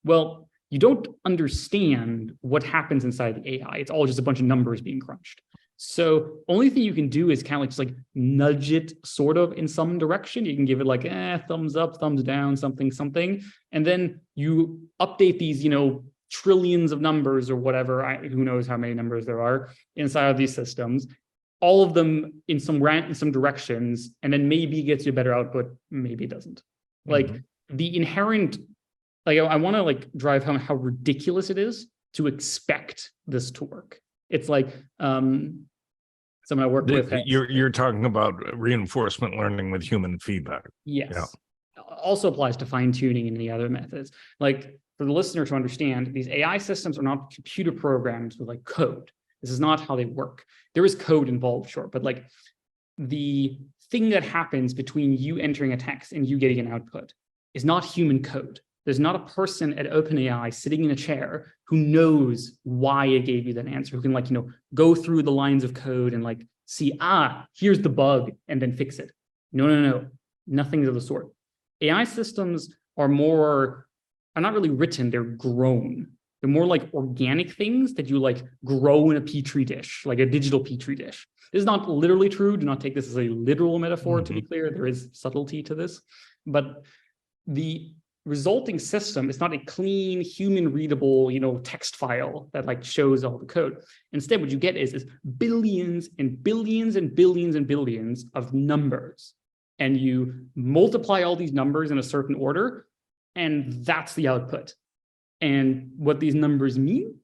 [SPEAKER 1] Well, you don't understand what happens inside the AI. It's all just a bunch of numbers being crunched. So only thing you can do is kind of like just like nudge it sort of in some direction. You can give it like thumbs up, thumbs down, something, something. And then you update these, trillions of numbers or whatever, who knows how many numbers there are inside of these systems, all of them in some directions, and then maybe gets you a better output, maybe it doesn't. Like the inherent, like I want to like drive home how ridiculous it is to expect this to work. It's like someone I work with.
[SPEAKER 2] You're talking about reinforcement learning with human feedback.
[SPEAKER 1] Yes. Yeah. Also applies to fine tuning and the other methods. Like for the listener to understand, these AI systems are not computer programs with like code. This is not how they work. There is code involved, sure, but like the thing that happens between you entering a text and you getting an output is not human code. There's not a person at OpenAI sitting in a chair who knows why it gave you that answer, who can like, go through the lines of code and like see, here's the bug and then fix it. No. Nothing of the sort. AI systems are not really written, they're grown. They're more like organic things that you like grow in a petri dish, like a digital petri dish. This is not literally true. Do not take this as a literal metaphor, to be clear. There is subtlety to this. But the resulting system is not a clean, human readable, text file that like shows all the code. Instead, what you get is billions and billions and billions and billions of numbers. And you multiply all these numbers in a certain order, and that's the output. And what these numbers mean,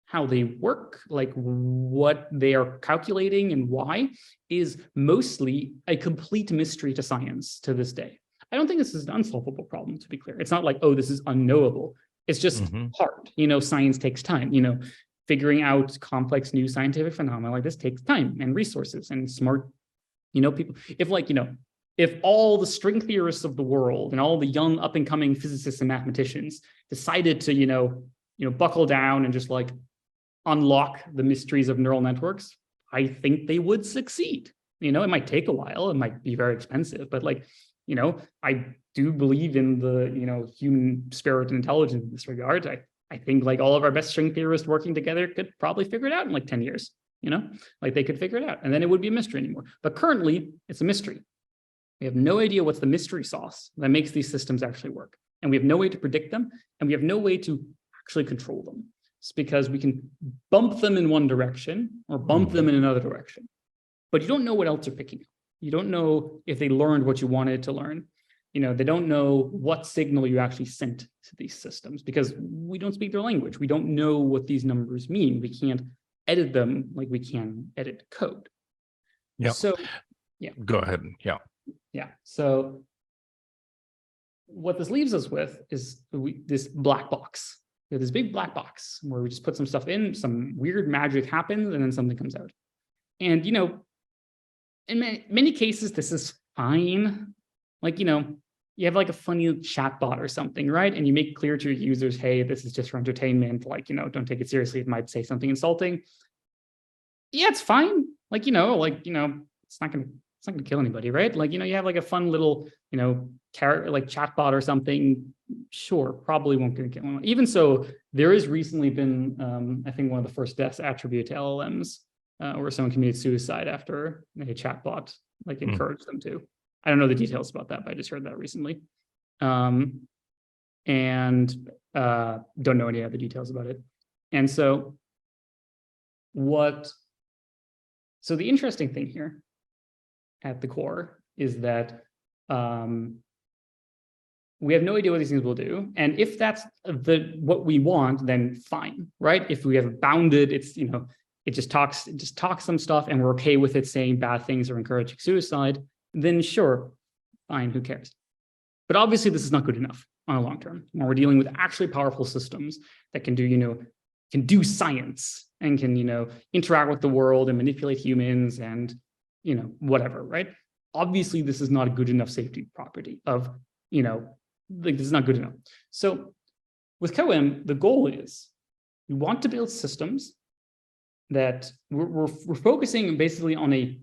[SPEAKER 1] how they work, like what they are calculating and why, is mostly a complete mystery to science to this day. I don't think this is an unsolvable problem, to be clear. It's not like, oh, this is unknowable. It's just hard. Science takes time. Figuring out complex new scientific phenomena like this takes time and resources and smart, people. If all the string theorists of the world and all the young up and coming physicists and mathematicians decided to, buckle down and just like unlock the mysteries of neural networks, I think they would succeed. It might take a while. It might be very expensive, but like, I do believe in the, human spirit and intelligence in this regard. I think like all of our best string theorists working together could probably figure it out in like 10 years, like they could figure it out and then it would be a mystery anymore. But currently it's a mystery. We have no idea what's the mystery sauce that makes these systems actually work. And we have no way to predict them. And we have no way to actually control them. It's because we can bump them in one direction or bump them in another direction. But you don't know what else they're picking up. You don't know if they learned what you wanted to learn. They don't know what signal you actually sent to these systems because we don't speak their language. We don't know what these numbers mean. We can't edit them like we can edit code.
[SPEAKER 2] Yeah.
[SPEAKER 1] So, yeah.
[SPEAKER 2] Go ahead. Yeah.
[SPEAKER 1] Yeah. So what this leaves us with is this black box. We have this big black box where we just put some stuff in, some weird magic happens, and then something comes out. And, in many cases, this is fine. Like, you have like a funny chat bot or something, right? And you make clear to your users, hey, this is just for entertainment. Like, don't take it seriously. It might say something insulting. Yeah, it's fine. Like, it's not gonna kill anybody, right? Like, you have like a fun little, character like chatbot or something. Sure, probably won't gonna kill anyone. Even so, there has recently been, I think one of the first deaths attributed to LLMs, where someone committed suicide after a chatbot like encouraged them to. I don't know the details about that, but I just heard that recently, and don't know any other details about it. And so, so the interesting thing here at the core is that we have no idea what these things will do. And if that's what we want, then fine, right? If we have bounded, it's, it just talks some stuff and we're okay with it saying bad things or encouraging suicide, then sure, fine, who cares? But obviously this is not good enough on a long term. When we're dealing with actually powerful systems that can do, can do science and can, interact with the world and manipulate humans and, whatever, right? Obviously, this is not a good enough safety property of, like this is not good enough. So with CoEm, the goal is we want to build systems that we're focusing basically on a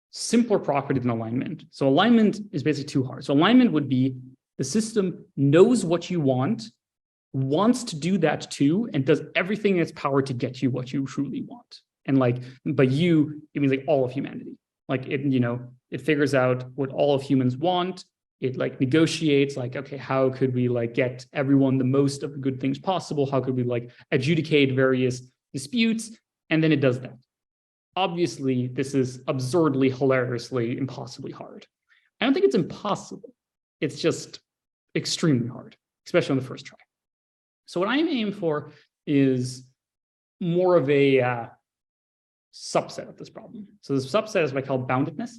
[SPEAKER 1] simpler property than alignment. So alignment is basically too hard. So alignment would be the system knows what you want, wants to do that too, and does everything in its power to get you what you truly want. And like, by you, it means like all of humanity. Like it, it figures out what all of humans want. It like negotiates like, okay, how could we like get everyone the most of the good things possible? How could we like adjudicate various disputes? And then it does that. Obviously, this is absurdly, hilariously, impossibly hard. I don't think it's impossible. It's just extremely hard, especially on the first try. So what I'm aiming for is more of a subset of this problem. So this subset is what I call boundedness.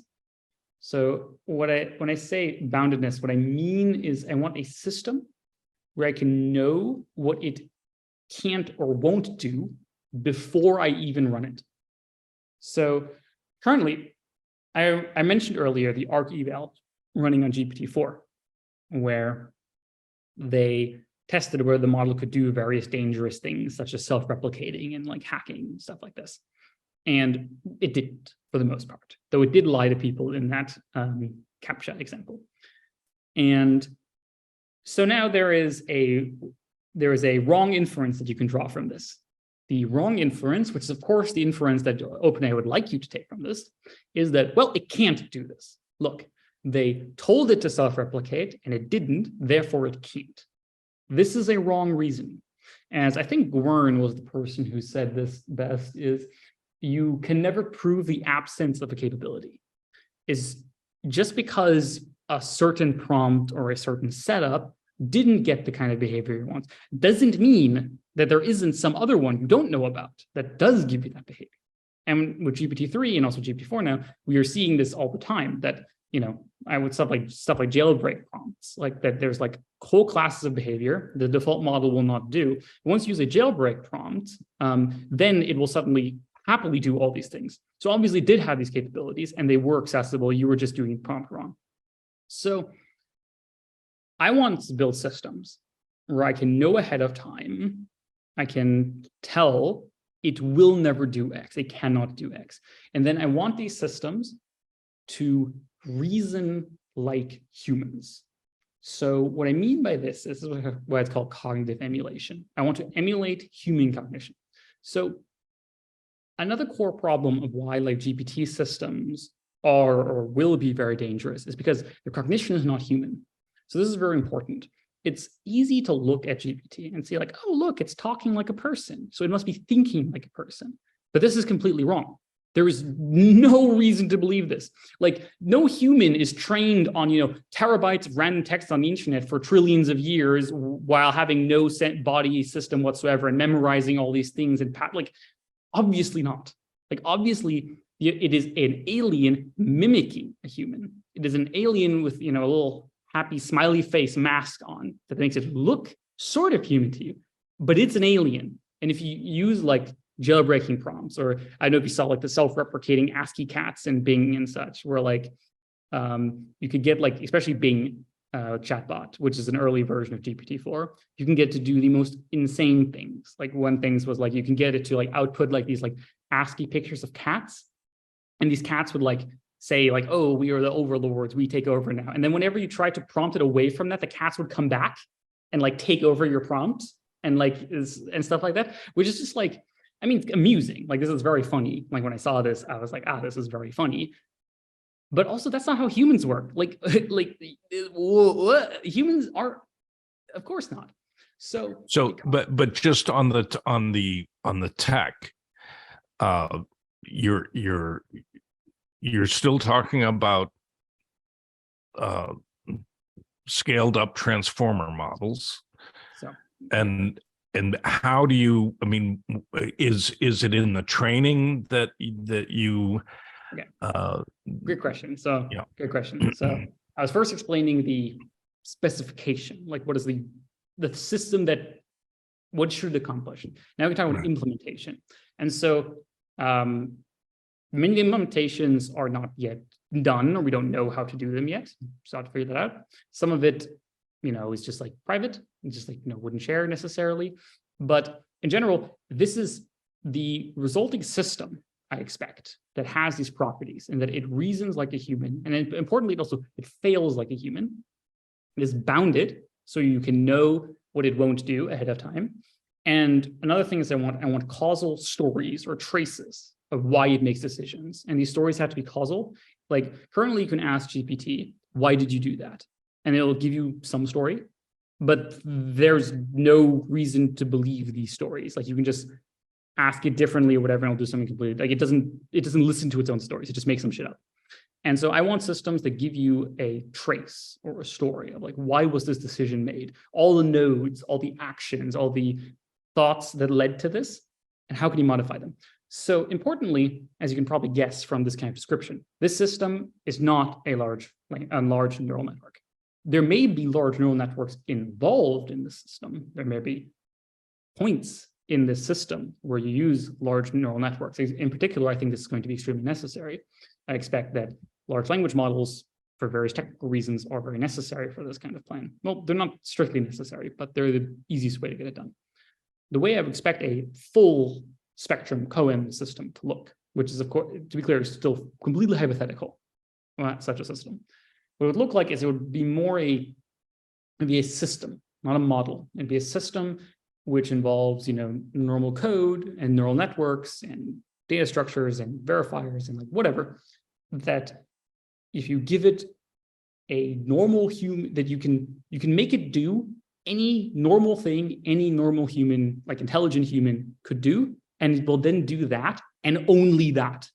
[SPEAKER 1] So when I say boundedness, what I mean is I want a system where I can know what it can't or won't do before I even run it. So currently, I mentioned earlier the ArcEval running on GPT-4, where they tested where the model could do various dangerous things, such as self-replicating and like hacking and stuff like this. And it didn't, for the most part, though it did lie to people in that CAPTCHA example. And so now there is a wrong inference that you can draw from this. The wrong inference, which is of course the inference that OpenAI would like you to take from this, is that, well, it can't do this. Look, they told it to self-replicate and it didn't, therefore it can't. This is a wrong reasoning. As I think Gwern was the person who said this best, is you can never prove the absence of a capability. Is just because a certain prompt or a certain setup didn't get the kind of behavior you want, doesn't mean that there isn't some other one you don't know about that does give you that behavior. And with GPT-3 and also GPT-4 now, we are seeing this all the time, that, I would stuff like jailbreak prompts, like that there's like whole classes of behavior the default model will not do. Once you use a jailbreak prompt, then it will suddenly happily do all these things. So obviously it did have these capabilities and they were accessible. You were just doing the prompt wrong. So I want to build systems where I can know ahead of time, I can tell it will never do X, it cannot do X. And then I want these systems to reason like humans. So what I mean by this is what it's called cognitive emulation. I want to emulate human cognition. So another core problem of why like GPT systems are or will be very dangerous is because their cognition is not human. So this is very important. It's easy to look at GPT and see like, oh, look, it's talking like a person, so it must be thinking like a person. But this is completely wrong. There is no reason to believe this. Like, no human is trained on, terabytes of random text on the internet for trillions of years while having no body system whatsoever and memorizing all these things. And like, obviously not. Like, obviously, it is an alien mimicking a human. It is an alien with, a little happy smiley face mask on that makes it look sort of human to you, but it's an alien. And if you use like jailbreaking prompts, or I don't know if you saw like the self-replicating ASCII cats and Bing and such, where like you could get like, especially Bing chatbot, which is an early version of GPT-4, you can get to do the most insane things. Like one thing was like, you can get it to like output like these like ASCII pictures of cats. And these cats would like say like, oh, we are the overlords, we take over now. And then whenever you try to prompt it away from that, the cats would come back and like take over your prompt and like and stuff like that, which is just like, I mean, amusing. Like, this is very funny. Like when I saw this, I was like, this is very funny. But also that's not how humans work. Like humans are, of course not. So but just on the tech, you're still talking about scaled up transformer models.
[SPEAKER 3] So
[SPEAKER 2] and how do you, I mean, is it in the training that you
[SPEAKER 1] great question. So yeah, good question. So I was first explaining the specification, like what is the system that, what should it accomplish? Now we talk about implementation. And so many implementations are not yet done, or we don't know how to do them yet. So I have to figure that out. Some of it, is just like private, and just like, wouldn't share necessarily. But in general, this is the resulting system, I expect, that has these properties and that it reasons like a human. And then, importantly, it fails like a human. It is bounded, so you can know what it won't do ahead of time. And another thing is I want causal stories or traces. of why it makes decisions. And these stories have to be causal. Like currently you can ask GPT, why did you do that? And it'll give you some story, but there's no reason to believe these stories. Like you can just ask it differently or whatever, and it'll do something completely, like it doesn't listen to its own stories. It just makes some shit up. And so I want systems that give you a trace or a story of like, why was this decision made? All the nodes, all the actions, all the thoughts that led to this, and how can you modify them? So importantly, as you can probably guess from this kind of description, this system is not a large neural network. There may be large neural networks involved in the system. There may be points in this system where you use large neural networks. In particular, I think this is going to be extremely necessary. I expect that large language models, for various technical reasons, are very necessary for this kind of plan. Well, they're not strictly necessary, but they're the easiest way to get it done. The way I would expect a full spectrum CoEm system to look, which is, of course, to be clear, is still completely hypothetical, such a system. What it would look like is it would be more it'd be a system, not a model. It'd be a system which involves, normal code and neural networks and data structures and verifiers and like whatever, that if you give it a normal human, that you can make it do any normal thing any normal human, like intelligent human, could do, and it will then do that and only that.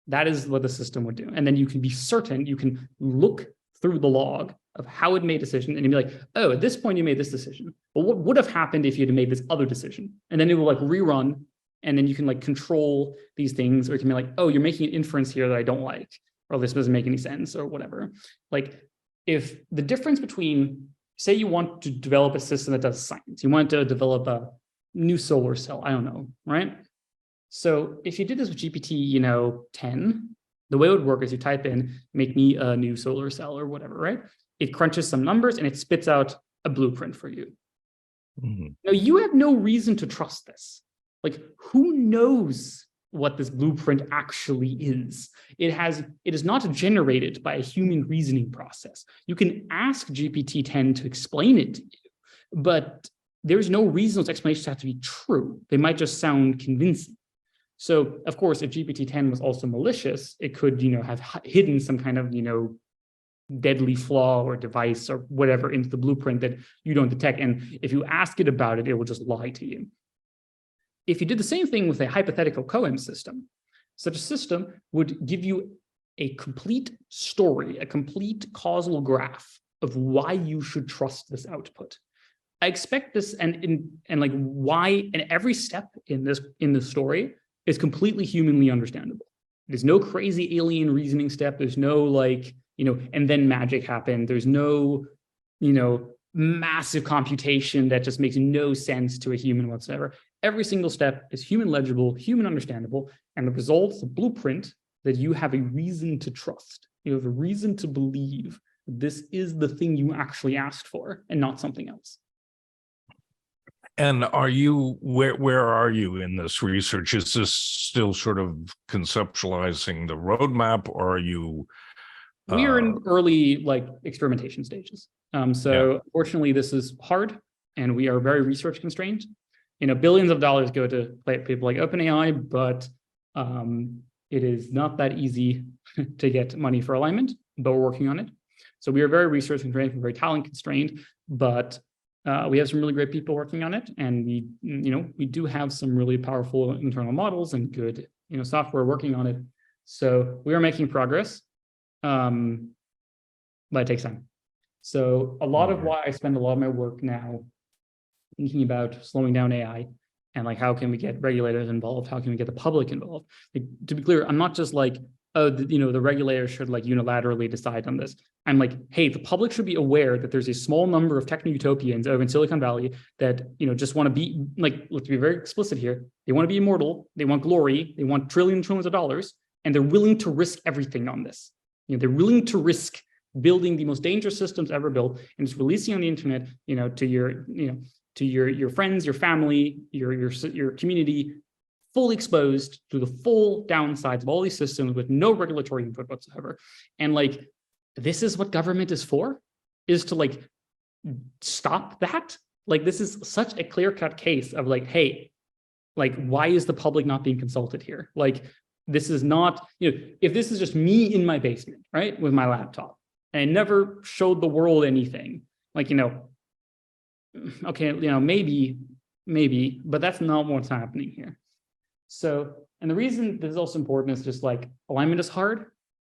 [SPEAKER 1] That is what the system would do. And then you can be certain, you can look through the log of how it made a decision, and you'd be like, oh, at this point you made this decision. But what would have happened if you had made this other decision? And then it will like rerun, and then you can like control these things, or you can be like, oh, you're making an inference here that I don't like, or this doesn't make any sense, or whatever. Like if the difference between, say you want to develop a system that does science, you want to develop a new solar cell, I don't know, right? So if you did this with GPT, 10, the way it would work is you type in, make me a new solar cell or whatever, right? It crunches some numbers and it spits out a blueprint for you. Mm-hmm. Now you have no reason to trust this. Like, who knows what this blueprint actually is? It is not generated by a human reasoning process. You can ask GPT-10 to explain it to you, but there's no reason those explanations have to be true. They might just sound convincing. So, of course, if GPT-10 was also malicious, it could, have hidden some kind of, deadly flaw or device or whatever into the blueprint that you don't detect. And if you ask it about it, it will just lie to you. If you did the same thing with a hypothetical CoEm system, such a system would give you a complete story, a complete causal graph of why you should trust this output. I expect this, and like why, and every step in this story is completely humanly understandable. There's no crazy alien reasoning step. There's no like, and then magic happened. There's no, massive computation that just makes no sense to a human whatsoever. Every single step is human legible, human understandable, and the results, the blueprint that you have a reason to trust. You have a reason to believe this is the thing you actually asked for and not something else.
[SPEAKER 2] And are you, where are you in this research? Is this still sort of conceptualizing the roadmap, or are you?
[SPEAKER 1] We are in early experimentation stages. Unfortunately, this is hard, and we are very research constrained. Billions of dollars go to people like OpenAI, but it is not that easy to get money for alignment, but we're working on it. So we are very research constrained, very talent constrained, but we have some really great people working on it, and we do have some really powerful internal models and good software working on it. So we are making progress, but it takes time. So a lot of why I spend a lot of my work now thinking about slowing down AI and how can we get regulators involved? How can we get the public involved? To be clear, I'm not just like, oh, the regulators should unilaterally decide on this. I'm like, hey, the public should be aware that there's a small number of techno-utopians over in Silicon Valley that just want to be let's be very explicit here. They want to be immortal. They want glory. They want trillions of dollars, and they're willing to risk everything on this. They're willing to risk building the most dangerous systems ever built and just releasing on the internet, to your friends, your family, your community, fully exposed to the full downsides of all these systems with no regulatory input whatsoever. And this is what government is for, is to stop that. This is such a clear-cut case of hey, Like, why is the public not being consulted here? Like, this is not, if this is just me in my basement, right, with my laptop, and I never showed the world anything, like, okay, maybe, but that's not what's happening here. So, and the reason this is also important is just like alignment is hard,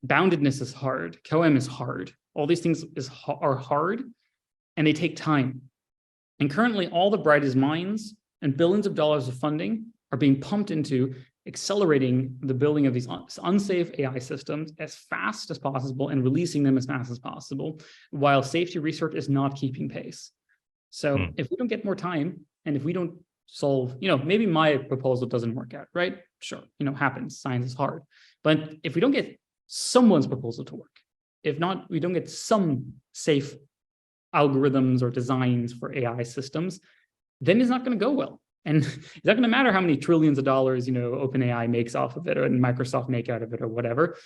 [SPEAKER 1] boundedness is hard, CoEm is hard. All these things are hard, and they take time. And currently, all the brightest minds and billions of dollars of funding are being pumped into accelerating the building of these unsafe AI systems as fast as possible and releasing them as fast as possible, while safety research is not keeping pace. So if we don't get more time, and if we don't solve, maybe my proposal doesn't work out, right? Sure, happens, science is hard. But if we don't get someone's proposal to work, if not, we don't get some safe algorithms or designs for AI systems, then it's not going to go well. And it's not going to matter how many trillions of dollars, OpenAI makes off of it, or Microsoft make out of it, or whatever.